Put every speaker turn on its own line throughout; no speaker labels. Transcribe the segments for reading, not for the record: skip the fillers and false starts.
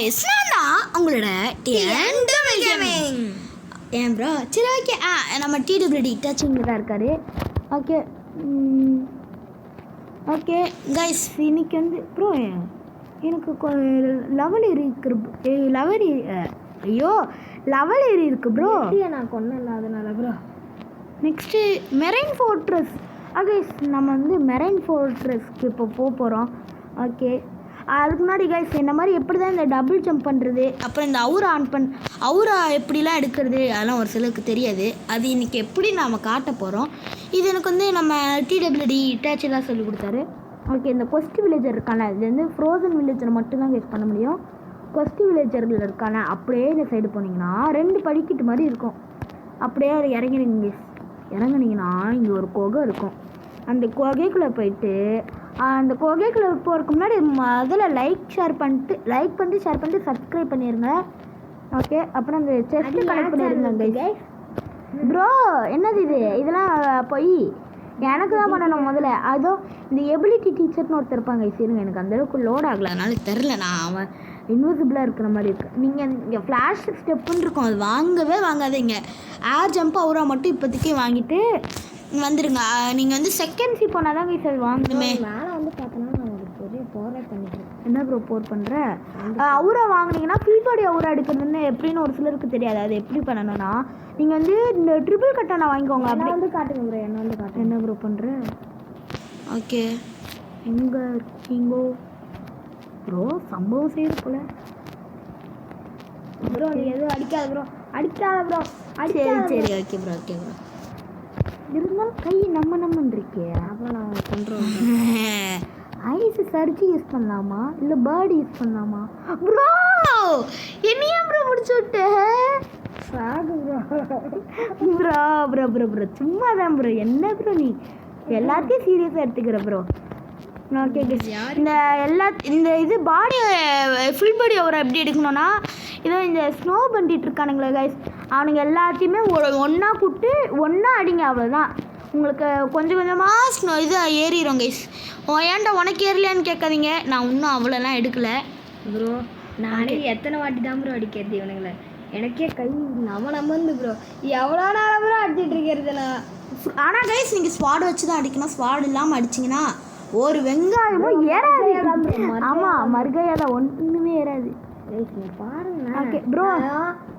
guys, நான் உங்களோட ஏன் ப்ரோ சரி ஓகே நம்ம டிடபிள்யூடி டச்சிங்கில் தான் இருக்காரு. ஓகே ஓகே கைஸ், இன்னைக்கு வந்து ப்ரோ எனக்கு லெவல் ஏறி இருக்கு லெவல் ஏறி இருக்கு ப்ரோ.
நான் கொன்னல அதனால bro.
Next marine fortress. Guys நம்ம வந்து மெரைன் ஃபோர்ட்ரஸ்க்கு இப்போ போகிறோம். ஓகே அதுக்கு முன்னாடி கைஸ் என்ன மாதிரி எப்படி தான் இந்த டபுள் ஜம்ப் பண்ணுறது, அப்புறம் இந்த அவுரா எப்படிலாம் எடுக்கிறது அதெல்லாம் ஒரு சிலருக்கு தெரியாது. அது இன்றைக்கி எப்படி நாம் காட்ட போகிறோம். இது எனக்கு வந்து நம்ம டிடபிள்யூடி இட்டாச்சி தான் சொல்லி கொடுத்தாரு. ஓகே இந்த கொஸ்ட் வில்லேஜர் இருக்கான இது வந்து ஃப்ரோசன் வில்லேஜர் மட்டும்தான் கைஸ் பண்ண முடியும். கொஸ்ட் வில்லேஜர்கள் இருக்கான அப்படியே இந்த சைடு போனீங்கன்னா 2 படிக்கட்டு மாதிரி இருக்கும். அப்படியே இறங்குனீங்கன்னா இங்கே ஒரு குகை இருக்கும். அந்த குகைக்குள்ளே போயிட்டு அந்த குகைக்குள்ளே போகிறதுக்கு முன்னாடி முதல்ல லைக் பண்ணிட்டு ஷேர் பண்ணிட்டு சப்ஸ்கிரைப் பண்ணிடுங்க. ஓகே அப்புறம் அந்த செஸ்ட்டு கலெக்ட் பண்ணிடுங்க கைஸ். ப்ரோ என்னது இதெல்லாம் போய் எனக்கு தான் பண்ணணும் முதல்ல. அதுவும் இந்த எபிலிட்டி டீச்சர்னு ஒருத்தர் இருப்பாங்க இருங்க, எனக்கு அந்தளவுக்கு லோட் ஆகலை அதனால தெரில. நான் அவன் இன்விசிபிளாக இருக்கிற மாதிரி இருக்குது. நீங்கள் இங்கே ஃப்ளாஷ் ஸ்டெப்புன்னு இருக்கும், அது வாங்காதீங்க. ஏர் ஜம்ப் அவுரா மட்டும் இப்போதைக்கு வாங்கிட்டு வந்துடுங்க. நீங்கள் வந்து செகண்ட் சி போனால் தான் கைஸ் அது வாங்கணுமே.
மேலே வந்து பார்த்தோன்னா நான் ஒரு பெரிய போரே பண்ணிட்டேன்.
என்ன ப்ரோ போர் பண்ணுற? அவுரா வாங்கினீங்கன்னா ஃபுல் பாடி அவுரா எடுக்கிறதுன்னு எப்படின்னு ஒரு சிலருக்கு தெரியாது. அது எப்படி பண்ணணும்னா நீங்கள் வந்து இந்த ட்ரிபிள் கட்டான வாங்கிக்கோங்க. அப்படி
வந்து காட்டுங்க ப்ரோ, என்ன வந்து காட்டுங்க.
என்ன ப்ரோ பண்ணுற? ஓகே எங்கே இருக்கீங்கோ ப்ரோ? சம்பவம் செய்யுது போல
ப்ரோ. நீ எதுவும் அடிக்காத ப்ரோ.
சரி ஓகே ப்ரோ இருந்தாலும் கை நம்மன்னு இருக்கே.
அப்புறம் நான் பண்ணுறோம்.
ஐஸ் சர்ஜி யூஸ் பண்ணலாமா இல்லை பேர்டு யூஸ் பண்ணலாமா ப்ரோ? என்னையா ப்ரோ முடிச்சு விட்டு ப்ரோ சும்மா தான் ப்ரோ. என்ன ப்ரோ நீ எல்லாத்தையும் சீரியஸாக எடுத்துக்கிற ப்ரோ. ஓகே இந்த இது பாடி ஃபுல் பாடி அவர் எப்படி எடுக்கணும்னா இதோ இந்த ஸ்னோ பண்ணிட்டு இருக்கானுங்களே கைஸ், அவனுங்க எல்லாத்தையுமே ஒன்றா கூப்பிட்டு ஒன்றா அடிங்க, அவ்வளோதான். உங்களுக்கு கொஞ்சம் கொஞ்சமாக ஸ்னோ இது ஏறிடும் கைஸ். ஏன்டா உனக்கு ஏறலையான்னு கேட்காதீங்க, நான் இன்னும் அவ்வளோலாம் எடுக்கலை
ப்ரோ. நானே எத்தனை வாட்டி தான் ப்ரோ அடிக்கிறது இவனுங்களை, எனக்கே கை நமந்து ப்ரோ. எவ்வளோ நேரம் ப்ரோ அடிச்சிட்டு இருக்கிறதுனா.
ஆனால் கைஸ் நீங்கள் ஸ்வாட் வச்சு தான் அடிக்கணும். ஸ்வாட் இல்லாமல் அடிச்சிங்கன்னா ஒரு வெங்காயமும் ஏறாது. ஆமாம் மறுகையால் ஒன்றுமே ஏறாது.
பாருங்க
ஓகே ப்ரோ,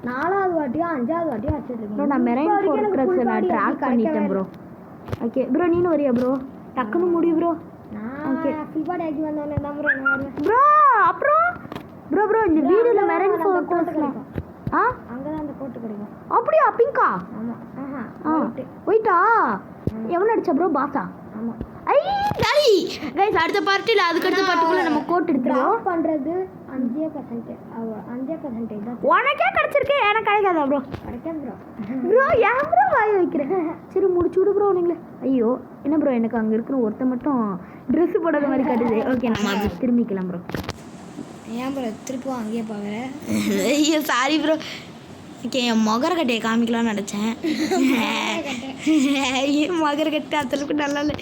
4வது வாட்டியோ 5வது வாட்டியோ அடிச்சிட்டு
நான் மெரைன் ஃபோர்ட்ரஸ் நான் ட்ராக் பண்ணிட்டேன் ப்ரோ. ஓகே ப்ரோ நீனும் வரியா ப்ரோ? டக்குன்னு முடியும் ப்ரோ.
ஓகே ஃபுல் பாடி ஆக்கி வந்தவனே தான் ப்ரோ நான் வருவேன்
ப்ரோ. அப்புறம் ப்ரோ இந்த வீடியோல மெரைன் ஃபோர்ட்ரஸ்
அங்கே தான் அந்த கோட்டு கிடைக்கும்.
அப்படியா? பிங்கா?
ஆமாம்
போயிட்டா. எவ்வளோ அடிச்சா ப்ரோ? பாஸா?
ஆமாம்.
ஐ டாடி கைஸ் அடுத்த பார்ட்டில் அதுக்கடுத்த பார்ட்டுக்குள்ளே நம்ம கோட் எடுத்துருவோம்.
பண்ணுறது 5% தான்
உனக்கே கிடச்சிருக்கு, எனக்கு கிடைக்காதா ப்ரோ?
கிடைக்காது
ப்ரோ. ஏன் ப்ரோ வாய் வைக்கிறேன்? சரி முடிச்சு விடு ப்ரோ நீங்களே. ஐயோ என்ன ப்ரோ, எனக்கு அங்கே இருக்கிற ஒருத்த மட்டும் ட்ரெஸ்ஸு போடாத மாதிரி காட்டுது. ஓகே நம்ம அப்படி திரும்பிக்கலாம் ப்ரோ.
ஏன் ப்ரோ திருப்பும் அங்கேயே பார்க்குறேன்?
ஐயோ சாரி ப்ரோ. ஓகே என் மொகரக்கட்டையை காமிக்கலாம்னு நினச்சேன். மொகரக்கட்டை அத்தளவுக்கு நல்லா இல்லை.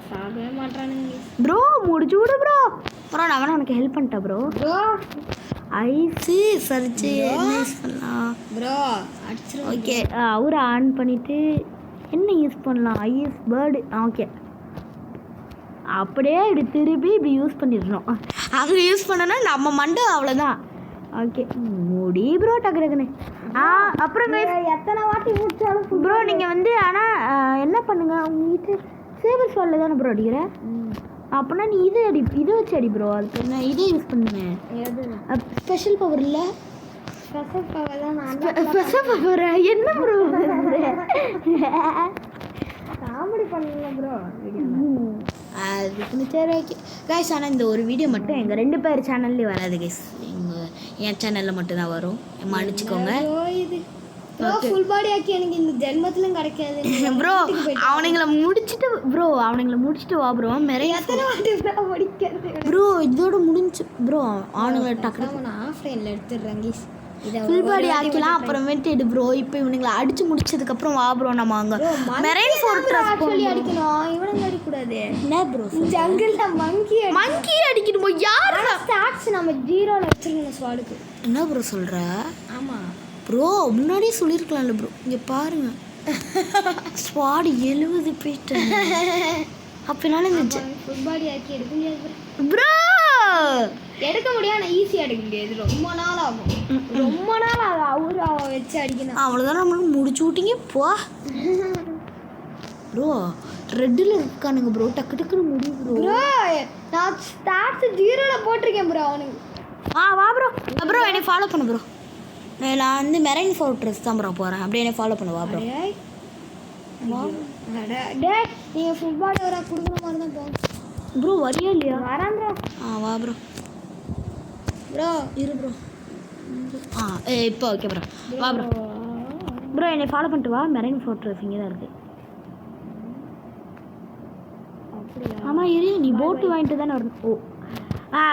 சாகவே மாட்டானுங்க
ப்ரோ. முடிச்சு விடு ப்ரோ. அப்புறம் நான் உனக்கு ஹெல்ப் பண்ணிட்டேன் ப்ரோ. ஐஸு சர்ச்சு யூஸ் பண்ணலாம்
ப்ரோ. அடிச்சிடும்.
ஓகே அவரை ஆன் பண்ணிவிட்டு என்ன யூஸ் பண்ணலாம்? IS bird. ஓகே அப்படியே இப்படி திருப்பி இப்படி யூஸ் பண்ணிடணும். அங்கே யூஸ் பண்ணனா நம்ம மண்டை அவ்வளோதான். ஓகே முடி ப்ரோ டக்குன்னு. அப்புறம்
எத்தனை வாட்டி முடிச்சாலும்
ப்ரோ நீங்கள் வந்து ஆனால் என்ன பண்ணுங்க, உங்ககிட்ட சேவர் ஸ்வாலில் தானே ப்ரோ அடிக்கிற? அப்படின்னா நீ இதை வச்சு அடி ப்ரோ. அதுக்கு என்ன இதே யூஸ் பண்ணுங்க. ஸ்பெஷல் பவர் இல்லை?
ஸ்பெஷல் பவர் தான்.
ஸ்பெஷல் பவர் என்ன ப்ரோ?
காமெடி பண்ணுங்க ப்ரோ
அதுக்குன்னு. சரி ஓகே கைஸ், ஆனால் இந்த ஒரு வீடியோ மட்டும் எங்கள் 2 பேர் சேனல்லேயும் வராது கைஸ், என் சேனலில் மட்டும்தான் வரும், மன்னிச்சுக்கோங்க.
இது ஃபுல் பாடி ஆக்கி எனக்கு இந்த ஜென்மத்திலும் கிடைக்காது
ப்ரோ. அவனுங்களை முடிச்சுட்டு வா ப்ரோ. மெரைன்
எத்தனை வாட்டி படிக்கிறது
ப்ரோ? இதோட முடிஞ்சு ப்ரோ. அவனுங்களை டக்குனு
நான் ஆஃப்லைனில் எடுத்துடுறேன் கைஸ்.
ஃபுல் பாடி ஆக்கலாம் அப்புறமேட்டு எடு ப்ரோ. இப்போ இவனுங்களை அடிச்சு முடிச்சதுக்கப்புறம் வா ப்ரோ நம்ம அங்கே மெரைன் ஃபோர்ட்ரஸ்
அடிக்கணும். இவனுங்க அடிக்கக்கூடாது.
என்ன ப்ரோ
ஜங்கிளில் மங்கி
அடிக்கணுமோ? யார்
ஸ்டார்ட் பாக்ஸ் நம்ம 0ல வச்சிருக்கணும் ஸ்வாடுக்கு.
என்ன ப்ரோ சொல்கிற?
ஆமாம்
ப்ரோ முன்னாடியே சொல்லியிருக்கலாம்ல ப்ரோ. இங்கே பாருங்க ஸ்வாட் 70 போயிட்டேன். அப்படினாலும் இந்த
ஃபுல் பாடி ஆக்கி எடுக்க முடியாது
ப்ரோ.
எடுக்க முடியாது, ஆனால் ஈஸியாக எடுக்க முடியாது. ரொம்ப நாள் ஆகும், ரொம்ப நாள் ஆகும். அவன் வச்சு அடிக்கணும்.
அவ்வளோதான் நம்மளுக்கு முடிச்சு விட்டீங்க போ ப்ரோ. ரெட்டில் இருக்கானுங்க ப்ரோ, டக்கு டக்குன்னு முடியும் ப்ரோ.
ப்ரோ நான் ஸ்டார்ட்ஸ் 0ல போட்டிருக்கேன் ப்ரோ அவனுக்கு.
வா ப்ரோ. ப்ரோ என்னை ஃபாலோ பண்ணு ப்ரோ. நான் வந்து மெரைன் ஃபோர்ட்ரஸ் தான் ப்ரோ போகிறேன். அப்படியே என்னை ஃபாலோ பண்ணு. வா ப்ரோ.
டே நீங்கள் ஃபுல் பாடி வர கொடுக்குற மாதிரி தான் போங்க
ப்ரோ. வரியா இல்லையா?
வரேன் ப்ரோ.
வா ப்ரோ.
ப்ரோ
இரு ப்ரோ. இப்போ ஓகே ப்ரோ. வா ப்ரோ. ப்ரோ என்னை ஃபாலோ பண்ணிட்டு வா. மெரைன் ஃபோர்ட்ரஸ் இங்கே தான் இருக்குது. ஆமாம் இரு, நீ போட்டு வாங்கிட்டு தானே வரணும். ஓ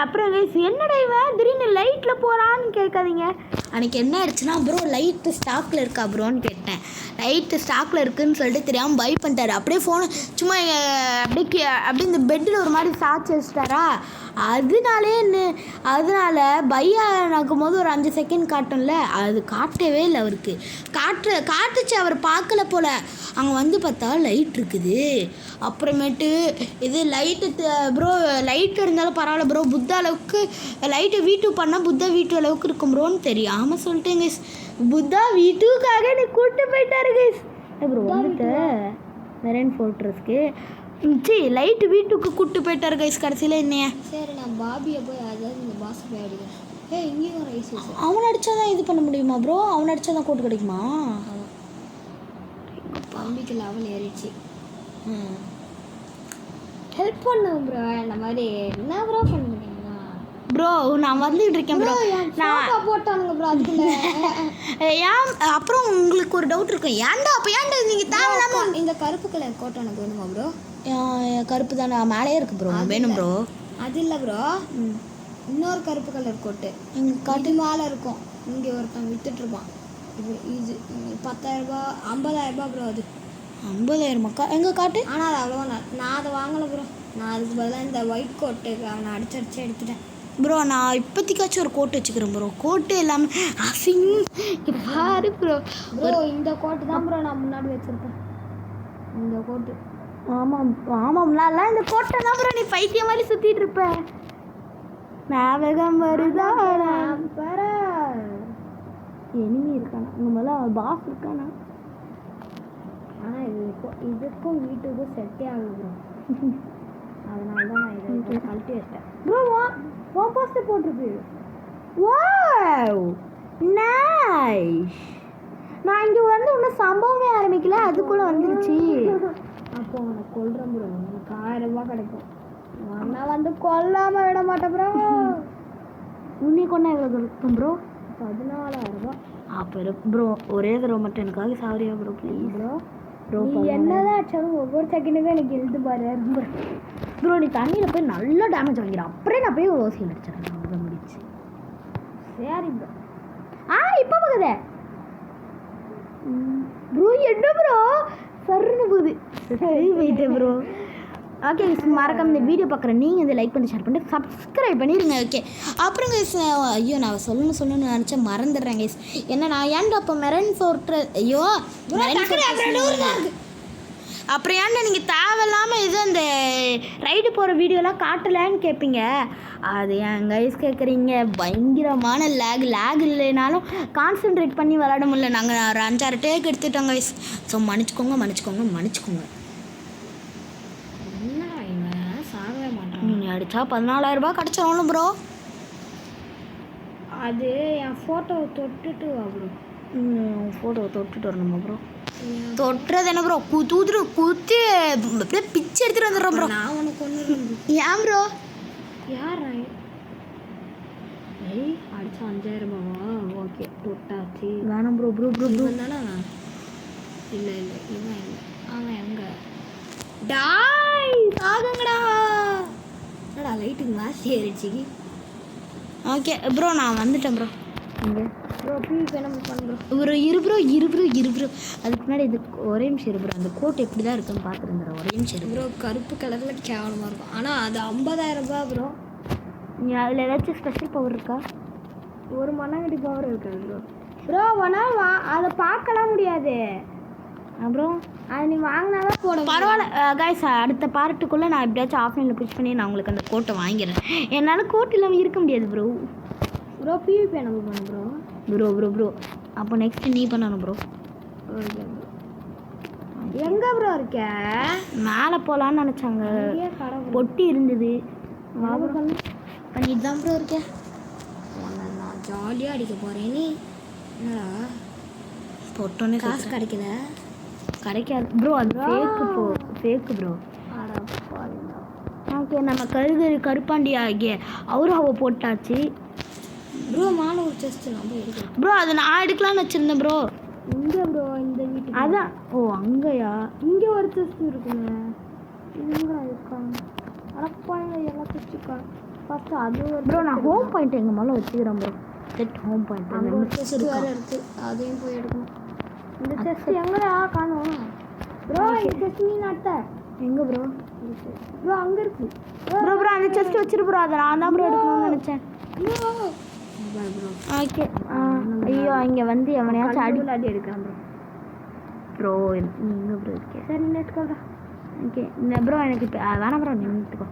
அப்புறம் கைஸ் என்னடா இவன் திடீர்னு லைட்டில் போகிறான்னு கேட்காதீங்க. அன்றைக்கி என்ன ஆயிடுச்சுன்னா ப்ரோ லைட்டு ஸ்டாக்கில் இருக்கா ப்ரோன்னு கேட்டேன். லைட்டு ஸ்டாக்கில் இருக்குதுன்னு சொல்லிட்டு தெரியாமல் பை பண்ணிட்டாரு. அப்படியே ஃபோனு சும்மா அப்படியே இந்த பெட்டில் ஒரு மாதிரி சாய்ச்சி வச்சிட்டாரா. அதனால பை ஆகும் போது ஒரு 5 செகண்ட் காட்டும்ல, அது காட்டவே இல்லை அவருக்கு. காட்டுச்சு, அவர் பார்க்கல போல். அங்கே வந்து பார்த்தா லைட் இருக்குது. அப்புறமேட்டு இது லைட்டு ப்ரோ, லைட் இருந்தாலும் பரவாயில்ல ப்ரோ, புத்தா அளவுக்கு லைட்டு வீட்டு பண்ணால் புத்தா வீட்டு அளவுக்கு இருக்கும் ப்ரோன்னு தெரியாமல் சொல்லிட்டேன் கைஸ். புத்தா வீட்டுக்காக என்னை கூப்பிட்டு போயிட்டாரு கைஸ். ப்ரோ வந்துட்டு மெரைன் ஃபோர்ட்ரஸ்க்கு லைட்டு வீட்டுக்கு கூப்பிட்டு போயிட்டாரு கைஸ் கடைசியில் என்னைய.
சரி நான் பாபியை போய் அதாவது இந்த பாஸ் போய் அடிக்கிறேன். இங்கேயும் ரைஸ்
அவன் அடித்தாதான் இது பண்ண முடியுமா ப்ரோ? அவன் அடித்தாதான் கூட்டு கிடைக்குமா?
தம்பிக்கு லெவல் ஏறிடுச்சு. ஹெல்ப் பண்ணுங்க ப்ரோ. இந்த மாதிரி என்ன ப்ரோ பண்ணுறீங்க
ப்ரோ? நான் வந்துட்டு இருக்கேன் ப்ரோ.
நான் போட்டானுங்க ப்ரோ அதுக்குள்ள.
ஏன் அப்புறம் உங்களுக்கு ஒரு டவுட் இருக்கும், ஏன்டா நீங்கள் தேவையில்லாமல்
இந்த கருப்பு கலர் கோட்டை எனக்கு வேணுமா ப்ரோ?
கருப்பு தானே மேலேயே இருக்குது ப்ரோ. வேணும் ப்ரோ. அது
இல்லை ப்ரோ, இன்னொரு கருப்பு கலர் கோட்டு
எங்கள்
காட்டு மேலே இருக்கும். இங்கே ஒருத்தன் விற்றுட்ருப்பான். இது 10,000 50,000 ப்ரோ. அது
50,000 எங்கே காட்டு?
ஆனால் அது அவ்வளோவா நான் அதை வாங்கலை ப்ரோ. நான் அதுக்கு பதிலாக இந்த ஒயிட் கோட்டுக்கு அவனை அடிச்சு எடுத்துட்டேன்
ப்ரோ. நான் இப்போதைக்காச்சும் ஒரு கோட்டு வச்சுக்கிறேன் ப்ரோ. கோட்டு எல்லாமே அசிங் பாரு ப்ரோ.
இந்த கோட்டு தான் ப்ரோ நான் முன்னாடி வச்சுருப்பேன். இந்த கோட்டு
ஆமாம் நல்லா இந்த கோட்டை தான் ப்ரோ நீ பைத்தியம் மாதிரி சுற்றிட்டு இருப்ப. ஞாபகம் வருதா? எனிமி இருக்கானா உங்கள் மேலே? பாஸ் இருக்கானா?
ஆனால் இதுக்கும் வீட்டுக்கும் செட்டே ஆகுது ப்ரோ. அதனால தான் நான் இதை கழட்டி வச்சிட்டேன்
ப்ரோ. உன் போஸ்டர் போட்டிருக்கு. Wow nice. நான் இங்கே வந்து இன்னும் சம்பவமே ஆரம்பிக்கல, அதுக்குள்ளே வந்துருச்சு.
அப்போ அவனை கொல்றேன் ப்ரோ. உனக்கு 1000 ரூபாய் கிடைக்கும். நான் வந்து கொல்லாமல் விட மாட்டேன் ப்ரோ.
உன்னை கொண்டா எவ்வளோ இருக்கும் ப்ரோ?
14,000 ரூபாய்.
அப்போ ப்ரோ ஒரே தடவை மட்டும் எனக்காக சாரியா ப்ரோ ப்ளீஸ் ப்ரோ.
நீ என்னதான் ஆச்சாலும் ஒவ்வொரு செகண்டுமே எனக்கு எழுது பாரு
ப்ரோ. நீ தண்ணியில் போய் நல்லா டேமேஜ் வாங்கிடும். அப்படியே நான் போய் ஓசியில் அடிச்சிடறேன். அதை முடிச்சு
சரி ப்ரோ.
இப்போ போகுதே ப்ரோ. என்ன ப்ரோ சருன்னு போகுது. சரி போயிட்டேன் ப்ரோ. ஓகே மறக்காம இந்த வீடியோ பார்க்குறேன். நீங்கள் இதை லைக் பண்ணி ஷேர் பண்ணிட்டு சப்ஸ்கிரைப் பண்ணிடுங்க. ஓகே அப்புறம் கைஸ் ஐயோ நான் சொல்லணும்னு நினச்சேன் மறந்துடுறேன் கைஸ். என்னன்னா ஏன்டா அப்போ மெரைன் ஃபோர்ட்ரஸ் அப்புறம் ஏன்டா நீங்கள் தேவையில்லாமல் இது அந்த ரைடு போகிற வீடியோலாம் காட்டலான்னு கேட்பீங்க. அது ஏன் கைஸ் கேட்குறீங்க? பயங்கரமான லேக் இல்லைனாலும் கான்சென்ட்ரேட் பண்ணி விளாட முடியல. நாங்கள் ஒரு 5-6 டேக் எடுத்துட்டோம் கைஸ். ஸோ மன்னிச்சுக்கோங்க. நீ அடித்தா 14,000 ரூபாய் கிடச்சிடணும் ப்ரோ.
அது என் ஃபோட்டோவை தொட்டுட்டு வா ப்ரோ.
ஃபோட்டோவை தொட்டுட்டு வரணுமா ப்ரோ? தொட்டுறது என்ன ப்ரோ? குத்தி அப்படியே பிச்சு எடுத்துகிட்டு வந்துடுறோம் ப்ரோ.
நான் உனக்கு ஒன்று
ஏன் ப்ரோ?
யார் அடிச்சா 5,000 ரூபாவா? ஓகே தொட்டாச்சு.
வேணாம் ப்ரோ.
தானே? இல்லை இவன் இல்லை. அவன் எங்கே டாய் ஆகுங்கடா. என்னடா லைட்டுக்கு மேட்ச் ஏறிச்சு.
ஓகே ப்ரோ நான் வந்துட்டேன் ப்ரோ. இங்கே
ப்ரோ ப்ளீஸ் என்ன பண்ணுறோம்
ஒரு இரு ப்ரோ. அதுக்கு முன்னாடி இது ஒரே நிமிஷம் ப்ரோ. அந்த கோட் எப்படி தான் இருக்குன்னு பார்த்துருந்துறேன். ஒரே நிமிஷம்
ப்ரோ. கருப்பு கலரில் கேவலமாக இருக்கும். ஆனால் அது 50,000 ரூபாய் ப்ரோ.
அதில் ஏதாச்சும் ஸ்பெஷல் பவர் இருக்கா?
ஒரு மண்ணாங்கட்டி பவர் இருக்காது ப்ரோ. ப்ரோ ஒன்றா அதை பார்க்கலாம் முடியாது.
அப்புறம்
அது நீ வாங்கினாதான் போட
பரவாயில்ல கைஸ், அடுத்த பார்ட்டுக்குள்ளே நான் எப்படியாச்சும் ஆஃப்லைனில் புஷ் பண்ணி நான் உங்களுக்கு அந்த கோட்டை வாங்கிறேன். என்னால் கோட் இல்லாமல் இருக்க முடியாது ப்ரோ.
ப்ரோ பிவிபி நம்ம பண்ணு ப்ரோ.
ப்ரோ ப்ரோ ப்ரோ அப்போ நெக்ஸ்ட் நீ பண்ணணும் ப்ரோ.
Okay bro. எங்கே ப்ரோ இருக்க?
மேலே போகலான்னு நினச்சாங்க, பொட்டி இருந்தது. பண்ணிட்டு தான் ப்ரோ இருக்கேன்.
நான் ஜாலியாக அடிக்க போகிறேன். நீ என்னடா
பொட்டோன்னே
காசு கிடைக்கல?
கிடைக்காது ப்ரோ, அது ஃபேக்கு ப்ரோ. ஓகே, நம்ம கருப்பாண்டி ஆகிய அவரை போட்டாச்சு
ப்ரோ. மேலே ஒரு செஸ்ட் நம்ம எடுக்கலாம்
ப்ரோ. அது நான் எடுக்கலாம்னு வச்சுருந்தேன் ப்ரோ.
இங்கே ப்ரோ இந்த வீட்டுக்கு
அதான். ஓ அங்கேயா?
இங்கே ஒரு செஸ்ட் இருக்குங்க. இங்கே இருக்காங்க அடப்பாங்க எல்லாம் செஸ்ட்டுக்காங்க. ஃபஸ்ட்டு அது ஒரு
ப்ரோ நான் ஹோம் பாயிண்ட் எங்கள் மேலே வச்சுக்கிறேன் ப்ரோ. செட் ஹோம் பாயிண்ட்
அங்கே ஒரு செஸ்ட் வேறு இருக்குது, அதையும் போய் எடுக்கணும். இந்த செஸ்ட் எங்கடா காணும் ப்ரோ? இந்த செஸ்ட் நீ நட்ட
எங்கே ப்ரோ?
ப்ரோ அங்கே இருக்கு
ப்ரோ. ப்ரோ அந்த செஸ்ட் வச்சிரு ப்ரோ. அதை நான் தான் ப்ரோ எடுக்கணும்னு நினச்சேன்.
ப்ரோ.
ஓகே. ஐயோ இங்கே வந்து எவனையாச்சும்
அடி எடுக்கலாம் ப்ரோ.
ப்ரோ நீ எங்கே ப்ரோ இருக்கேன்?
சரி நெட்கோடா.
ஓகே இந்த ப்ரோ எனக்கு இப்போ வேணாம் ப்ரோ, நின்றுட்டுக்கோ.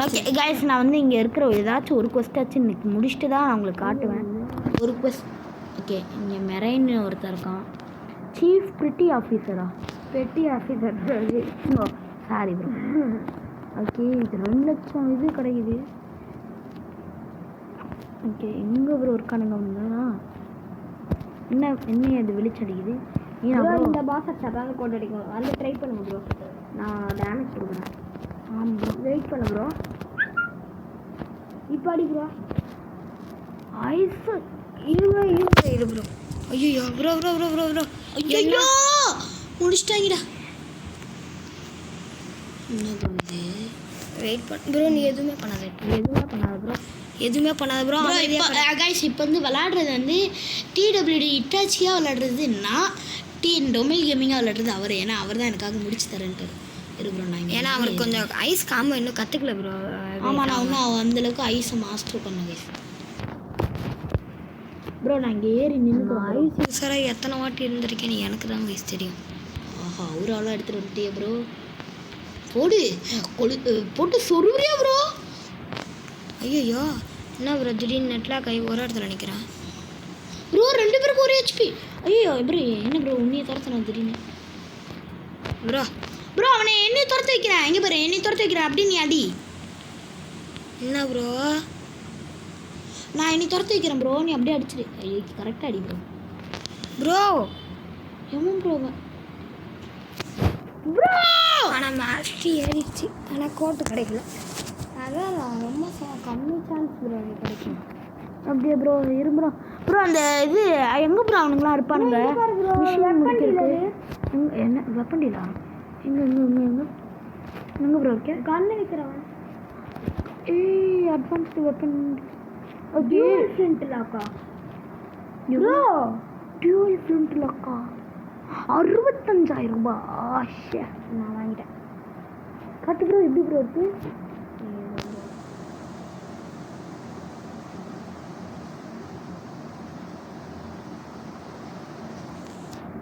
ஓகே கைஸ், நான் வந்து இங்கே இருக்கிற ஏதாச்சும் ஒரு கொஸ்டாச்சும் இன்னைக்கு முடிச்சுட்டு தான் நான் உங்களுக்கு காட்டுவேன். ஒரு கொஸ்ட். ஓகே, இங்கே மெரைன் ஒருத்தர் இருக்கான். சீஃப் பிரிட்டி ஆஃபீஸரா?
Petty officer
oh sorry bro. Okay, இது 2 லட்சம் இது கிடைக்குது. ஓகே, எங்கே ப்ரோ இருக்கானுங்க அவங்க? என்ன அது வெளிச்சடிக்குது?
இந்த பாஸை சட்டான கோட் அடிக்கணும். வந்து ட்ரை பண்ணுங்க ப்ரோ. நான் டேமேஜ் கொடுக்குறேன்.
ஆமாம் ப்ரோ,
வெயிட் பண்ணு ப்ரோ. இப்போ அடி ப்ரோ.
ஐஸ்
இது ப்ரோ.
ஐயோ bro bro bro bro bro ஐயோ முடிச்சிட்டாங்கடா. என்ன ப்ரோ இது?
வெயிட் பண்ணு ப்ரோ. நீ எதுவுமே பண்ணாத ப்ரோ.
கைஸ் இப்போ வந்து விளாடுறது வந்து டிடபிள்யூடி இட்டாச்சியாக விளாடுறதுன்னா டொமில் கேமிங்காக விளாடுறது அவர். ஏன்னா அவர் தான் எனக்காக முடிச்சு தரேன்ட்டு இருக்கிறோம் நாங்கள்.
ஏன்னா அவருக்கு கொஞ்சம் ஐஸ் காம இன்னும் கற்றுக்கல ப்ரோ.
ஆமாம், நான் இன்னும் அந்தளவுக்கு ஐஸை மாஸ்டர் பண்ணேன் கைஸ். ப்ரோ நான் இங்கே ஏறி நின்று
ஐஸ் யூஸராக எத்தனை வாட்டி இருந்திருக்கேன்னு எனக்கு தான் கைஸ் தெரியும்.
ஆஹா, ஒரு ஆளாக எடுத்துகிட்டு வந்துட்டியா ப்ரோ? போட்டு சொருவியா ப்ரோ?
ஐயோ என்ன ப்ரோ திடீர்னு நெட்லாக் ஆகி ஒரு இடத்துல நிற்கிறேன்
ப்ரோ. 2 பேருக்கு ஒரு ஹெச்பி. ஐயோ ப்ரோ என்ன ப்ரோ உன்னையை துரத்துறேன் திடீர்னு
ப்ரோ.
ப்ரோ அவனை என்னையை துரத்து வைக்கிறேன். எங்கே பாரு, என்னையை துரத்து வைக்கிறேன் அப்படின்னு நீ அடி.
என்ன ப்ரோ?
நான் என்னை துரத்து வைக்கிறேன் ப்ரோ, நீ அப்படியே அடிச்சிடு. ஐயோ கரெக்டாக அடி ப்ரோ.
ப்ரோ
எவன் ப்ரோ?
ப்ரோ ஆனால் மாஸ்டர் ஏறிடுச்சு, ஆனால் கோட்டு கிடைக்கல. அதான் ரொம்ப கம்மி சான்ஸ் ப்ரோ கிடைக்கும்.
அப்படியே ப்ரோ இரு ப்ரோ. ப்ரோ அந்த இது எங்கே ப்ரோ அவனுங்களாம் இருப்பானுங்க? என்ன வெப்பன் டீலா? எங்கே ப்ரோ இருக்கேன்?
கண்ணு வைக்கிறவன்.
Advanced weapon. ஓகே,
ஃப்ரண்ட் லாக்கா
ப்ரோ? டியூல் ஃப்ரண்ட் லாக்கா 65,000 ரூபாய். ஆஷே,
நான் வாங்கிட்டேன்.
காட்டு ப்ரோ. எப்படி ப்ரோ இருக்கு?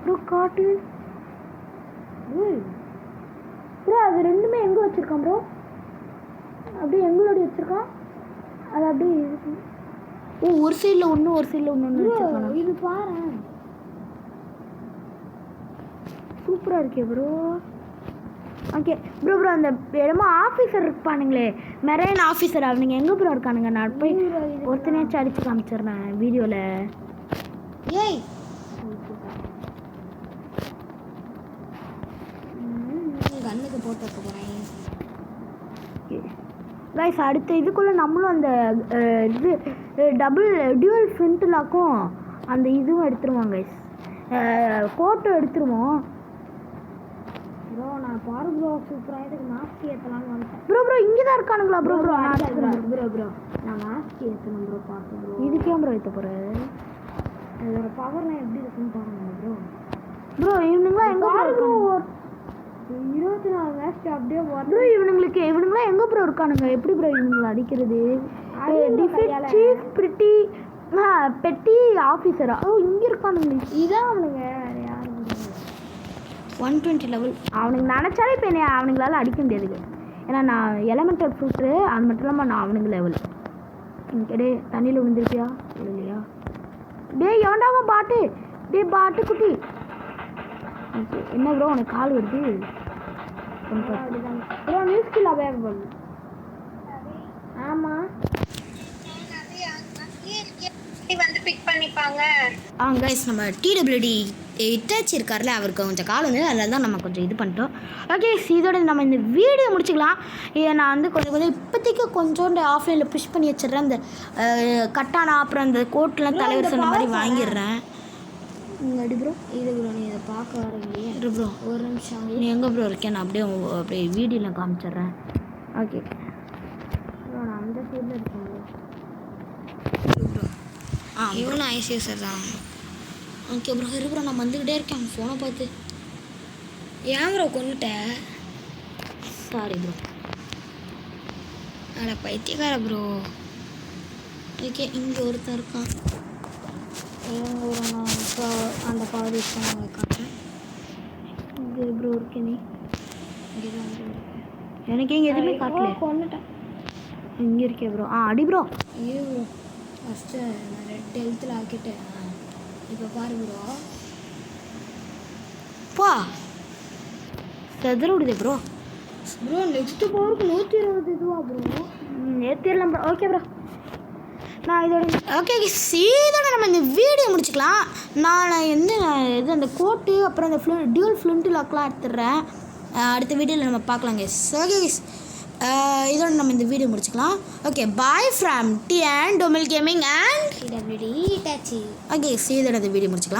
ப்ரோ காட்டு ப்ரோ. அது ரெண்டுமே எங்கே வச்சுருக்கான் ப்ரோ? அப்படியே எங்களோட வச்சுருக்கான். அது அப்படியே ஒரு சைடில் ஒன்று ஒரு சைடில் ஒன்று வச்சுருக்கான்.
இது பாரு,
சூப்பராக இருக்கே ப்ரோ. Okay bro. ப்ரோ அந்த இடமா ஆஃபீஸர் இருப்பானுங்களே, மெரைன் ஆஃபீஸர், அவனுங்க எங்கே ப்ரோ இருக்கானுங்க? நான் போய் ஒருத்தனையாச்சும் அடித்து காமிச்சிடுறேன் வீடியோவில்.
ஏய் கண்ணுக்கு போட்டு வைக்க போகிறேன்
கைஸ். அடுத்த இதுக்குள்ளே நம்மளும் அந்த இது டியூவல் ஃப்ரண்ட் லாக்கும் அந்த இதுவும் எடுத்துருவோம் கைஸ். கோட்டும் எடுத்துருவோம்
ப்ரோ. நான் பாரு ப்ரோ, சூப்பராக இதுக்கு மாஸ்க் ஏற்றலாம்னு வந்துட்டேன்
ப்ரோ. ப்ரோ இங்கே தான் இருக்கானுங்களா ப்ரோ? ப்ரோ
ப்ரோ நான் மாஸ்க் ஏற்றணும் ப்ரோ. பார்த்து ப்ரோ,
இதுக்கே ப்ரோ ஏற்ற போகிறேன்.
இதோட பவர்லாம் எப்படி இருக்குன்னு பாருங்க ப்ரோ.
ப்ரோ இவனுங்களா எங்கே
ப்ரோ? 24 மேட்ச் அப்படியே
ப்ரோ இவனுங்களாம் எங்கே ப்ரோ இருக்கானுங்க? எப்படி ப்ரோ இவனுங்களை அடிக்கிறது? டிஃபெக்ட் சீஃப் பிரிட்டி பெட்டி ஆஃபீஸரா? ஓ இங்கே இருக்கானுங்க.
இதான் அவனுங்க வேற யாரும்
120 லெவல். அவனுங்க நினச்சாலே இப்போ என்ன அவனுங்களால அடிக்க முடியாதுங்க. ஏன்னா நான் எலமெண்டல் ஃப்ரூட்ரு, அது மட்டும் இல்லாமல் நான் அவனுங்க லெவல். டே தண்ணியில் விழுந்துருப்பியா? இல்லையா? டே ஏண்டாவா பாட்டு? டே பாட்டு குட்டி. ஓகே என்ன ப்ரோ உனக்கு கால் வருது?
Bro new skill available. ஆமாம்
வந்து பிக் பண்ணிப்பாங்க.
கைஸ் நம்ம டிடபிள்யூடி இட்டாச்சி இருக்கார்ல, அவருக்கு கொஞ்சம் கால் வந்து அதில் தான் நம்ம கொஞ்சம் இது பண்ணிட்டோம். ஓகே இதோட நம்ம இந்த வீடியோ முடிச்சுக்கலாம். இதை நான் வந்து கொஞ்சம் இப்போதைக்கு கொஞ்சோண்டு ஆஃப்லைனில் புஷ் பண்ணி வச்சிடுறேன். இந்த கட்டானா அப்புறம் அந்த கோட்லாம் தலைவர் சொன்ன மாதிரி வாங்கிடுறேன்.
அடி ப்ரோ இது ப்ரோ நீ இதை பார்க்க வரீங்களே
ப்ரோ
ஒரு நிமிஷம்
நீ எங்கே ப்ரோ இருக்கேன்? நான் அப்படியே வீடியோவில் காமிச்சிட்றேன். ஓகே
ப்ரோ நான் அந்த சைடில் இருக்கேன் ப்ரோ.
இவனும் ஐசிஎஸ்ஆர் தான். ஓகே ப்ரோ ப்ரோ நான் வந்துக்கிட்டே இருக்கேன் ஃபோனை பார்த்து.
ஏன் ப்ரோ கொண்டுட்ட?
Sorry bro.
அட பைத்தியக்கார ப்ரோ.
ஓகே இங்கே ஒருத்தன் இருக்கான்.
இவங்க ஒரு நான் இப்போ அந்த பவர் யூஸ் பண்ண காட்டுறேன்.
இங்கே ப்ரோ இருக்கே நீ?
இங்கே தான் வந்து
எனக்கு இங்கே எதுவுமே காட்டல.
கொண்டுட்டேன்.
இங்கே இருக்கே ப்ரோ. அடி ப்ரோ.
இது ப்ரோ ஃபஸ்ட்டு நான் ரெட் ஹெல்த்தில் ஆக்கிட்டு இப்போ பாரு ப்ரோ.
பா செதற விடுதே ப்ரோ.
ப்ரோ நெக்ஸ்ட்டு பவருக்கு 120 இதுவா ப்ரோ?
ஏற்றிடலாம் ப்ரோ. ஓகே ப்ரோ நான் ஓகே இதோட நம்ம இந்த வீடியோ முடிச்சுக்கலாம். நான் இது அந்த கோட்டு அப்புறம் அந்த டியூல் ஃப்ளிண்ட் லாக்லாம் எடுத்துடுறேன். அடுத்த வீடியோவில் நம்ம பார்க்கலாங்க. ஓகே இதோட நம்ம இந்த வீடியோ முடிச்சுக்கலாம். Okay bye from T and Tamil gaming and
TWD Itachi.
Okay இதோட இந்த வீடியோ முடிச்சுக்கலாம்.